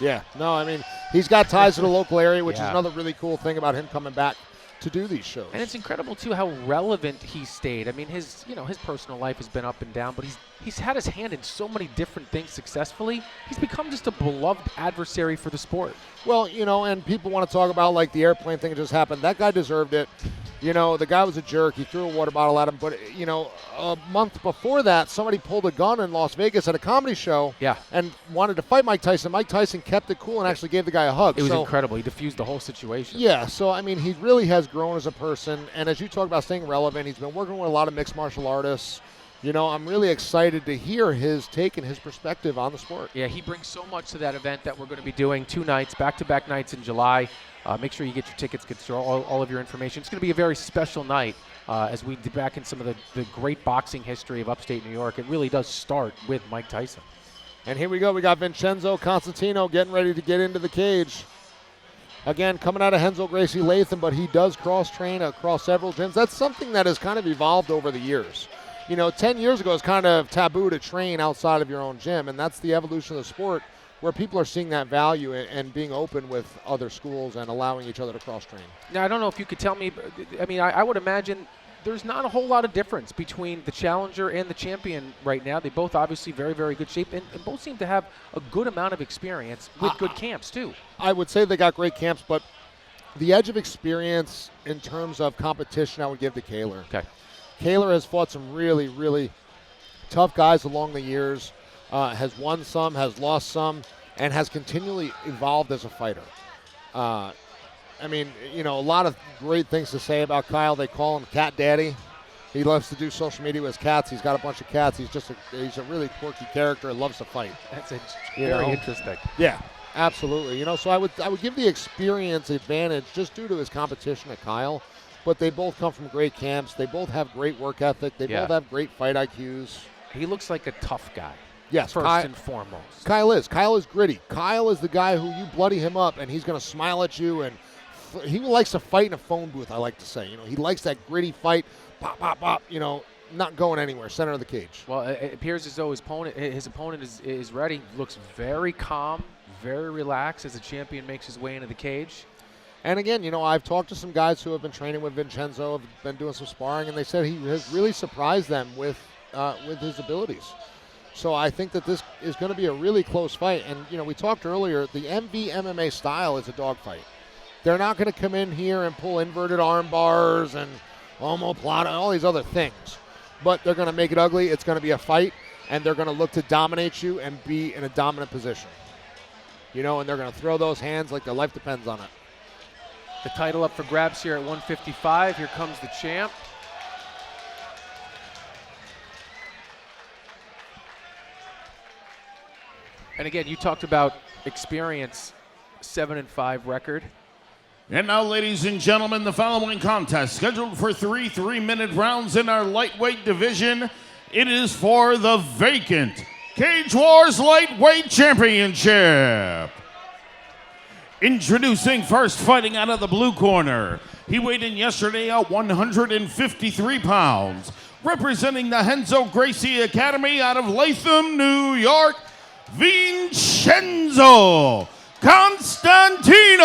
Yeah. No, I mean, he's got ties to the local area, which is Yeah. another really cool thing about him coming back to do these shows. And it's incredible too how relevant he stayed. I mean, his personal life has been up and down, but he's had his hand in so many different things successfully. He's become just a beloved adversary for the sport. Well, and people want to talk about like the airplane thing that just happened. That guy deserved it. The guy was a jerk. He threw a water bottle at him. But, a month before that, somebody pulled a gun in Las Vegas at a comedy show and wanted to fight Mike Tyson. Mike Tyson kept it cool and actually gave the guy a hug. It was incredible. He diffused the whole situation. Yeah, so, I mean, he really has grown as a person. And as you talk about staying relevant, he's been working with a lot of mixed martial artists. I'm really excited to hear his take and his perspective on the sport. Yeah, he brings so much to that event that we're going to be doing 2 nights, back-to-back nights in July. Make sure you get your tickets, get all of your information. It's going to be a very special night as we dig back in some of the great boxing history of upstate New York. It really does start with Mike Tyson. And here we go. We got Vincenzo Costantino getting ready to get into the cage. Again, coming out of Renzo Gracie Latham, but he does cross-train across several gyms. That's something that has kind of evolved over the years. 10 years ago, it's kind of taboo to train outside of your own gym, and that's the evolution of the sport where people are seeing that value and being open with other schools and allowing each other to cross-train. Now, I don't know if you could tell me, I mean, I would imagine there's not a whole lot of difference between the challenger and the champion right now. They both obviously very, very good shape, and both seem to have a good amount of experience with good camps, too. I would say they got great camps, but the edge of experience in terms of competition I would give to Kahler. Okay. Kahler has fought some really, really tough guys along the years, has won some, has lost some, and has continually evolved as a fighter. A lot of great things to say about Kyle. They call him Cat Daddy. He loves to do social media with his cats. He's got a bunch of cats. He's a really quirky character and loves to fight. That's very interesting. Yeah, absolutely. So I would give the experience advantage just due to his competition at Kyle. But they both come from great camps. They both have great work ethic. They both have great fight IQs. He looks like a tough guy. Yes, first and foremost. Kyle is gritty. Kyle is the guy who you bloody him up, and he's going to smile at you. And he likes to fight in a phone booth, I like to say. He likes that gritty fight, pop, pop, pop, not going anywhere, center of the cage. Well, it appears as though his opponent is ready. Looks very calm, very relaxed as the champion makes his way into the cage. And again, I've talked to some guys who have been training with Vincenzo, have been doing some sparring, and they said he has really surprised them with his abilities. So I think that this is going to be a really close fight. And, we talked earlier, the MV MMA style is a dogfight. They're not going to come in here and pull inverted arm bars and omoplata and all these other things. But they're going to make it ugly. It's going to be a fight, and they're going to look to dominate you and be in a dominant position. And they're going to throw those hands like their life depends on it. The title up for grabs here at 155. Here comes the champ. And again, you talked about experience, 7-5 record. And now, ladies and gentlemen, the following contest, scheduled for 3 3-minute rounds in our lightweight division. It is for the vacant Cage Wars Lightweight Championship. Introducing first, fighting out of the blue corner. He weighed in yesterday at 153 pounds. Representing the Renzo Gracie Academy out of Latham, New York, Vincenzo Costantino.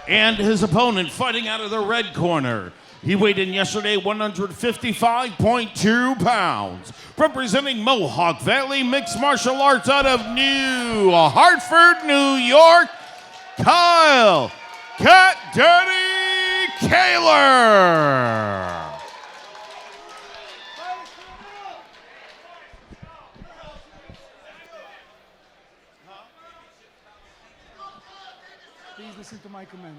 And his opponent fighting out of the red corner. He weighed in yesterday 155.2 pounds. Representing Mohawk Valley Mixed Martial Arts out of New Hartford, New York, Kyle Cat Daddy Kahler. Please listen to my command.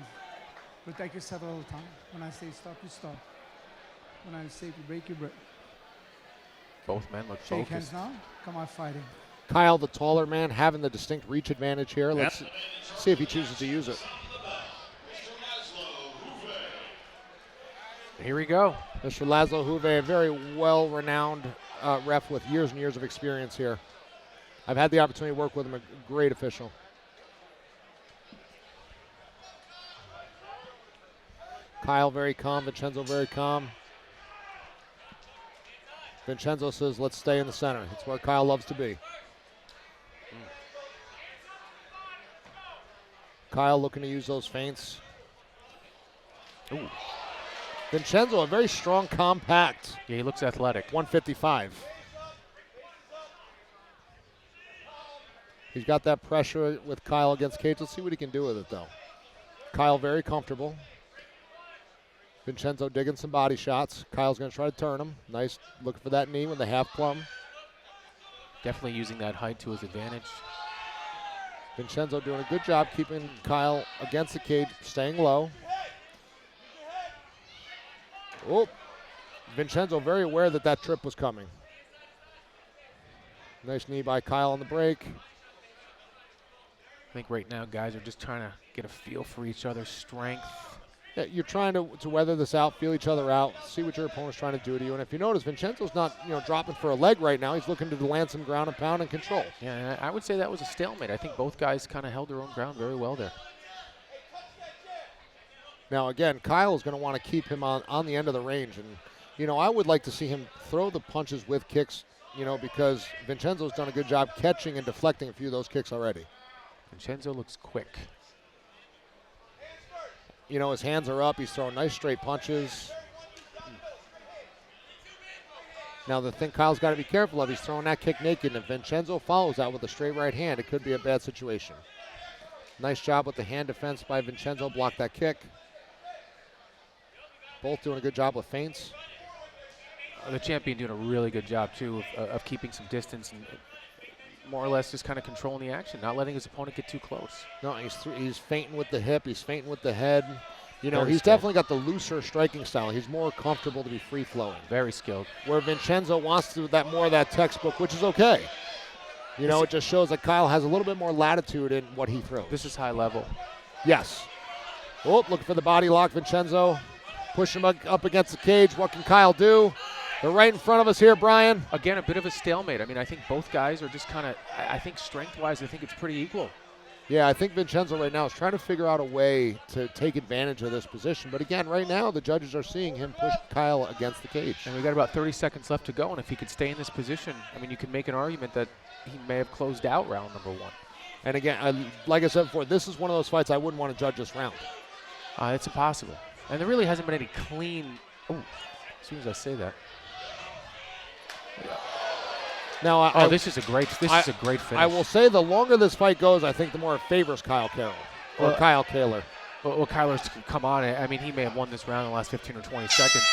Protect yourself all the time. When I say stop, you stop. When I say to break, you break. Both men look Shake focused. hands now. Come on, fighting. Kyle, the taller man, having the distinct reach advantage here. Let's see if he chooses to use it. Here we go. Mr. Laszlo Huve, a very well-renowned ref with years and years of experience here. I've had the opportunity to work with him, a great official. Kyle very calm, Vincenzo very calm. Vincenzo says, let's stay in the center. It's where Kyle loves to be. Kyle looking to use those feints. Ooh. Vincenzo, a very strong, compact. Yeah, he looks athletic. 155. He's got that pressure with Kyle against Cage. Let's see what he can do with it, though. Kyle very comfortable. Vincenzo digging some body shots. Kyle's going to try to turn him. Nice looking for that knee with the half plumb. Definitely using that height to his advantage. Vincenzo doing a good job keeping Kyle against the cage, staying low. Oh, Vincenzo very aware that that trip was coming. Nice knee by Kyle on the break. I think right now guys are just trying to get a feel for each other's strength. Yeah, you're trying to weather this out, feel each other out, see what your opponent's trying to do to you. And if you notice, Vincenzo's not dropping for a leg right now. He's looking to land some ground and pound and control. Yeah, and I would say that was a stalemate. I think both guys kind of held their own ground very well there. Now, again, Kyle is going to want to keep him on the end of the range. And, I would like to see him throw the punches with kicks, because Vincenzo's done a good job catching and deflecting a few of those kicks already. Vincenzo looks quick. His hands are up. He's throwing nice straight punches. Now, the thing Kyle's got to be careful of, he's throwing that kick naked. And if Vincenzo follows that with a straight right hand, it could be a bad situation. Nice job with the hand defense by Vincenzo. Block that kick. Both doing a good job with feints. The champion doing a really good job, too, of keeping some distance and more or less just kind of controlling the action, not letting his opponent get too close. No, he's feinting with the hip. He's feinting with the head. He's skilled. definitely got the looser striking style. He's more comfortable to be free-flowing. Very skilled. Where Vincenzo wants to do that more of that textbook, which is okay. It just shows that Kyle has a little bit more latitude in what he throws. This is high level. Yes. Oh, looking for the body lock, Vincenzo. Push him up against the cage. What can Kyle do? They're right in front of us here, Brian. Again, a bit of a stalemate. I mean, I think both guys are just kind of, I think strength-wise, I think it's pretty equal. Yeah, I think Vincenzo right now is trying to figure out a way to take advantage of this position. But again, right now, the judges are seeing him push Kyle against the cage. And we've got about 30 seconds left to go, and if he could stay in this position, I mean, you can make an argument that he may have closed out round number one. And again, like I said before, this is one of those fights I wouldn't want to judge this round. It's impossible. And there really hasn't been any clean, as soon as I say that. Now, this is a great finish. I will say the longer this fight goes, I think the more it favors Kyle Kahler. Kyle Kahler. Well, Kyler's come on. I mean, he may have won this round in the last 15 or 20 seconds.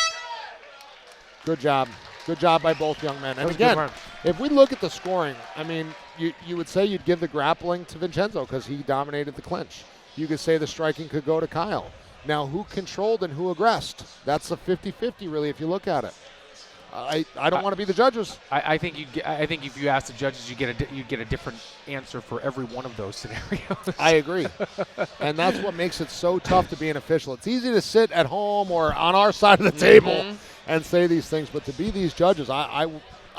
Good job. Good job by both young men. And again, if we look at the scoring, I mean, you would say you'd give the grappling to Vincenzo because he dominated the clinch. You could say the striking could go to Kyle. Now, who controlled and who aggressed? That's a 50-50, really, if you look at it. I don't want to be the judges. I think if you ask the judges, you get a different answer for every one of those scenarios. I agree, and that's what makes it so tough to be an official. It's easy to sit at home or on our side of the table and say these things, but to be these judges, I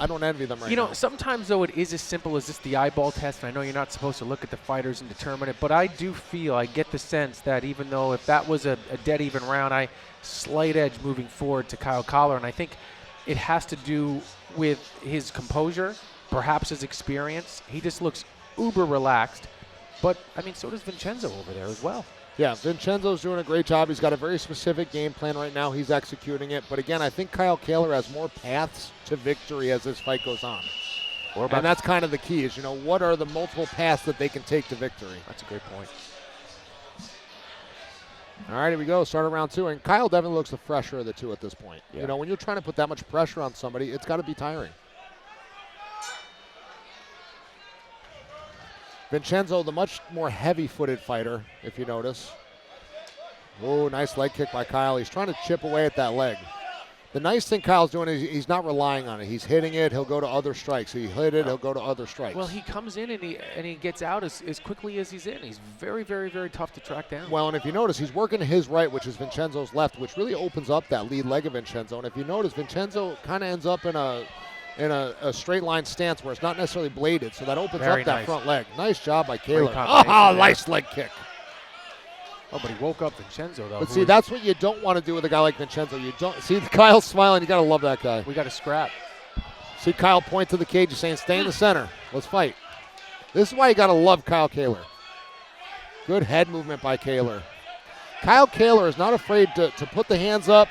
don't envy them right now. Sometimes, though, it is as simple as just the eyeball test, and I know you're not supposed to look at the fighters and determine it, but I get the sense that even though if that was a dead even round, slight edge moving forward to Kyle Kahler, and I think it has to do with his composure, perhaps his experience. He just looks uber relaxed, but, I mean, so does Vincenzo over there as well. Yeah, Vincenzo's doing a great job. He's got a very specific game plan right now. He's executing it. But again, I think Kyle Kahler has more paths to victory as this fight goes on. And that's kind of the key is, what are the multiple paths that they can take to victory? That's a great point. All right, here we go. Start of round two. And Kyle definitely looks the fresher of the two at this point. Yeah. When you're trying to put that much pressure on somebody, it's got to be tiring. Vincenzo, the much more heavy-footed fighter, if you notice. Oh, nice leg kick by Kyle. He's trying to chip away at that leg. The nice thing Kyle's doing is he's not relying on it. He's hitting it. He'll go to other strikes. He hit it. He'll go to other strikes. Well, he comes in and he gets out as quickly as he's in. He's very, very, very tough to track down. Well, and if you notice, he's working to his right, which is Vincenzo's left, which really opens up that lead leg of Vincenzo. And if you notice, Vincenzo kind of ends up in a straight line stance where it's not necessarily bladed, so that opens up that front leg. Nice job by Kahler. Nice leg kick. Oh, but he woke up Vincenzo, though. But see, that's what you don't want to do with a guy like Vincenzo. You don't see Kyle smiling. You got to love that guy. We got to scrap. See Kyle point to the cage. He's saying, stay in the center. Let's fight. This is why you got to love Kyle Kahler. Good head movement by Kahler. Kyle Kahler is not afraid to put the hands up,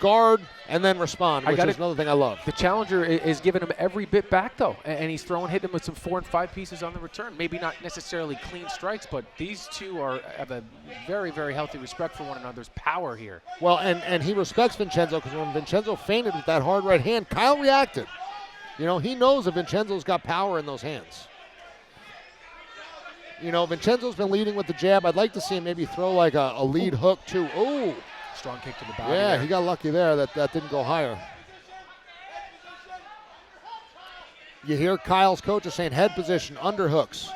guard, and then respond, which is another thing I love. The challenger is giving him every bit back, though, and he's hitting him with some 4 and 5 pieces on the return. Maybe not necessarily clean strikes, but these two have a very, very healthy respect for one another's power here. Well, and he respects Vincenzo because when Vincenzo feinted with that hard right hand, Kyle reacted. You know, he knows that Vincenzo's got power in those hands. You know, Vincenzo's been leading with the jab. I'd like to see him maybe throw like a lead hook, too. Ooh. Strong kick to the body. Yeah, there. he got lucky there. That didn't go higher. You hear Kyle's coach is saying head position, underhooks.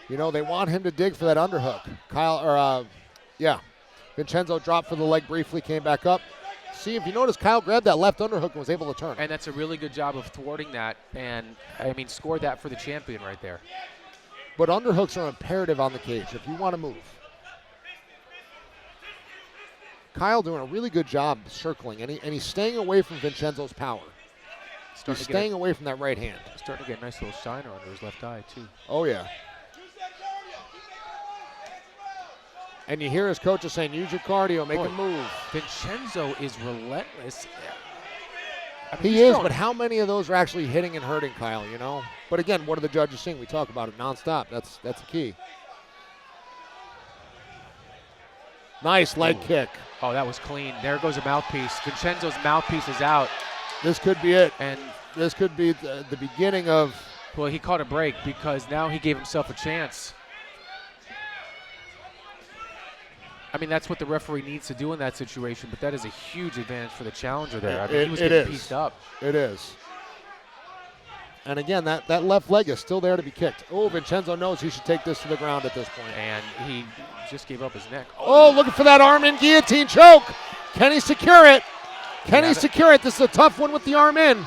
You know, they want him to dig for that underhook. Vincenzo dropped for the leg briefly, came back up. See, if you notice, Kyle grabbed that left underhook and was able to turn. And that's a really good job of thwarting that and, scored that for the champion right there. But underhooks are imperative on the cage if you want to move. Kyle doing a really good job circling, and he's staying away from Vincenzo's power. He's staying away from that right hand. Starting to get a nice little shiner under his left eye, too. Oh, yeah. And you hear his coach is saying, use your cardio, make him move. Vincenzo is relentless. He is, but how many of those are actually hitting and hurting Kyle, you know? But again, what are the judges seeing? We talk about it nonstop. That's the key. Nice leg kick. Oh, that was clean. There goes a mouthpiece. Vincenzo's mouthpiece is out. This could be it. And this could be the beginning of... Well, he caught a break because now he gave himself a chance. That's what the referee needs to do in that situation, but that is a huge advantage for the challenger there. He was getting pieced up. It is. And again, that left leg is still there to be kicked. Oh, Vincenzo knows he should take this to the ground at this point. And he just gave up his neck. Oh, looking for that arm in guillotine choke. Can he secure it? Can he secure it? This is a tough one with the arm in.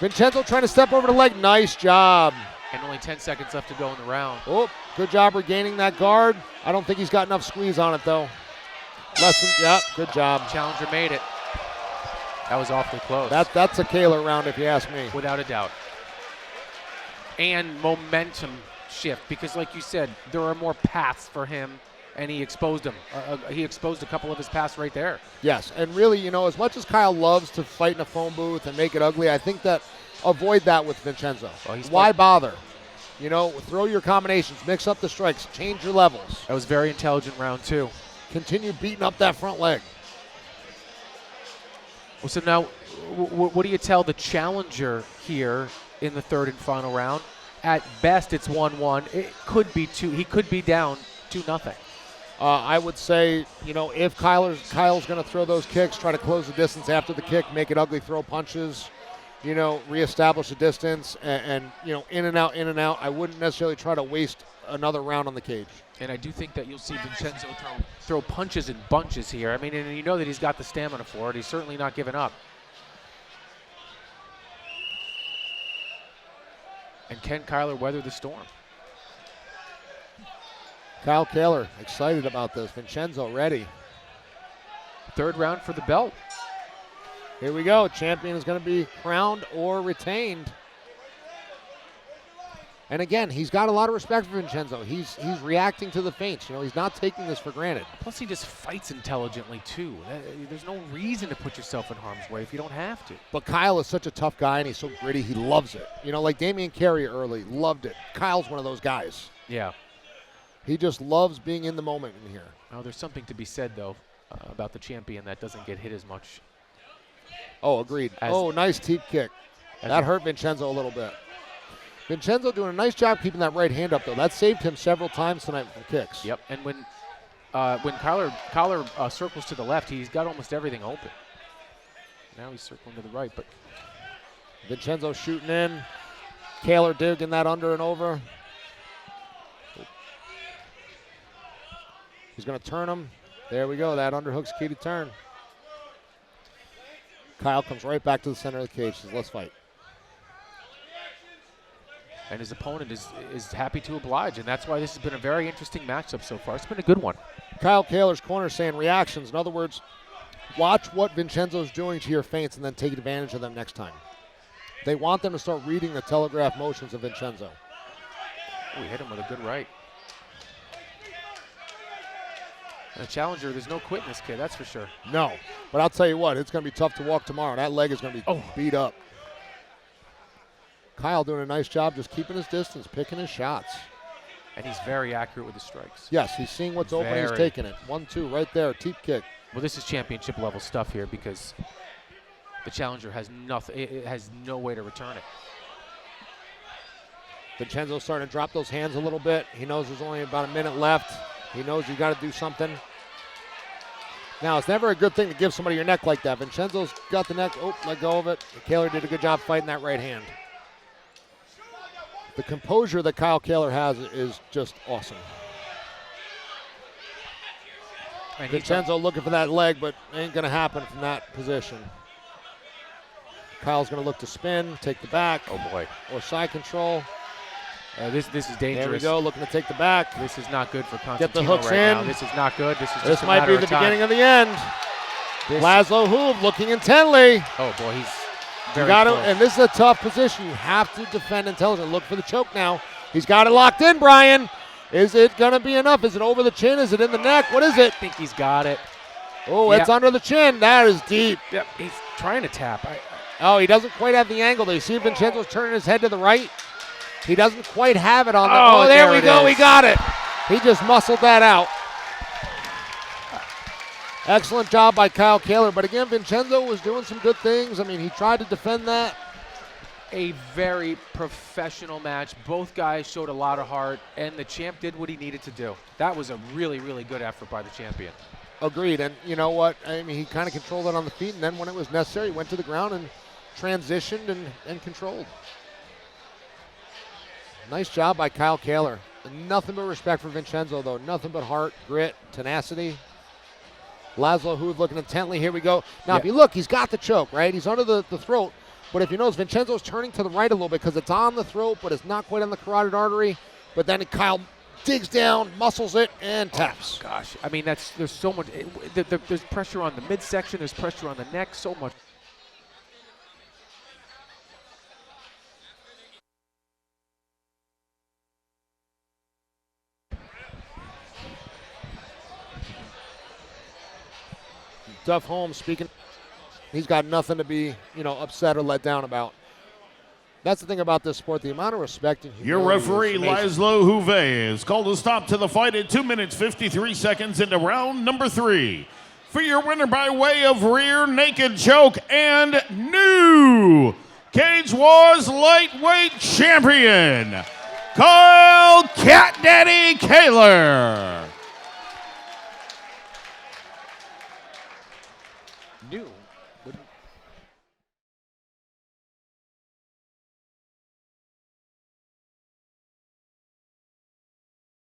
Vincenzo trying to step over the leg. Nice job. And only 10 seconds left to go in the round. Oh, good job regaining that guard. I don't think he's got enough squeeze on it, though. Good job. Challenger made it. That was awfully close. That's a Kahler round, if you ask me. Without a doubt. And momentum shift, because like you said, there are more paths for him, and he exposed him. He exposed a couple of his paths right there. Yes, and really, you know, as much as Kyle loves to fight in a phone booth and make it ugly, I think that avoid that with Vincenzo. Well, why bother? You know, throw your combinations, mix up the strikes, change your levels. That was a very intelligent round, too. Continue beating up that front leg. Well, so now, what do you tell the challenger here in the third and final round? At best, it's 1-1. It could be 2. He could be down 2-0. I would say, you know, if Kyle's going to throw those kicks, try to close the distance after the kick, make it ugly, throw punches, you know, reestablish the distance, and you know, in and out, in and out. I wouldn't necessarily try to waste another round on the cage. And I do think that you'll see Vincenzo throw punches in bunches here. And you know that he's got the stamina for it. He's certainly not giving up. And can Kahler weather the storm? Kyle Kahler excited about this. Vincenzo ready. Third round for the belt. Here we go. Champion is going to be crowned or retained. And again, he's got a lot of respect for Vincenzo. He's reacting to the feints. You know, he's not taking this for granted. Plus, he just fights intelligently, too. There's no reason to put yourself in harm's way if you don't have to. But Kyle is such a tough guy, and he's so gritty. He loves it. You know, like Damian Carey early, loved it. Kyle's one of those guys. Yeah. He just loves being in the moment in here. Well, there's something to be said, though, about the champion that doesn't get hit as much. Oh, agreed. Nice teep kick. That hurt Vincenzo a little bit. Vincenzo doing a nice job keeping that right hand up, though. That saved him several times tonight from kicks. Yep, and when Kahler circles to the left, he's got almost everything open. Now he's circling to the right, but Vincenzo shooting in. Kahler digging that under and over. He's going to turn him. There we go. That underhook's key to turn. Kyle comes right back to the center of the cage. Says, let's fight. And his opponent is happy to oblige, and that's why this has been a very interesting matchup so far. It's been a good one. Kyle Kahler's corner saying reactions. In other words, watch what Vincenzo's doing to your feints and then take advantage of them next time. They want them to start reading the telegraph motions of Vincenzo. We hit him with a good right. And a challenger, there's no quit in this kid, that's for sure. No, but I'll tell you what, it's going to be tough to walk tomorrow. That leg is going to be beat up. Kyle doing a nice job just keeping his distance, picking his shots. And he's very accurate with his strikes. Yes, he's seeing what's open, he's taking it. 1-2 right there, teep kick. Well, this is championship level stuff here because the challenger has nothing. It has no way to return it. Vincenzo's starting to drop those hands a little bit. He knows there's only about a minute left. He knows you got to do something. Now, it's never a good thing to give somebody your neck like that. Vincenzo's got the neck. Oh, let go of it. Kahler did a good job fighting that right hand. The composure that Kyle Kahler has is just awesome. And Vincenzo looking for that leg, but ain't going to happen from that position. Kyle's going to look to spin, take the back. Oh, boy. Or side control. This is dangerous. There we go, looking to take the back. This is not good for Costantino Get the hooks right in. now. This is not good. This is This just a might matter be of the time. beginning of the end. Laszlo Hoob looking intently. Oh, boy, he's You very got to, close. and this is a tough position. You have to defend intelligent. Look for the choke now. He's got it locked in, Brian. Is it going to be enough? Is it over the chin? Is it in the neck? What is it? I think he's got it. Oh, it's under the chin. That is deep. Yep, he's trying to tap. Oh, he doesn't quite have the angle. Do you see Vincenzo's turning his head to the right? He doesn't quite have it on the. Oh, there we go. He got it. He just muscled that out. Excellent job by Kyle Kahler. But again, Vincenzo was doing some good things. I mean, he tried to defend that. A very professional match. Both guys showed a lot of heart, and the champ did what he needed to do. That was a really, really good effort by the champion. Agreed. And you know what? I mean, he kind of controlled it on the feet, and then when it was necessary, he went to the ground and transitioned and controlled. Nice job by Kyle Kahler. Nothing but respect for Vincenzo, though. Nothing but heart, grit, tenacity. Laszlo Hoob looking intently. Here we go. Now, if you look, he's got the choke, right? He's under the throat. But if you notice, Vincenzo's turning to the right a little bit because it's on the throat, but it's not quite on the carotid artery. But then Kyle digs down, muscles it, and taps. Oh, gosh. I mean, there's so much. There's pressure on the midsection. There's pressure on the neck. So much. Duff Holmes speaking. He's got nothing to be, upset or let down about. That's the thing about this sport, the amount of respect and Your humility referee, is amazing. Laszlo Hoob, has called a stop to the fight at 2 minutes, 53 seconds into round number 3. For your winner by way of rear naked choke and new Cage Wars lightweight champion, Kyle Cat Daddy Kahler. New.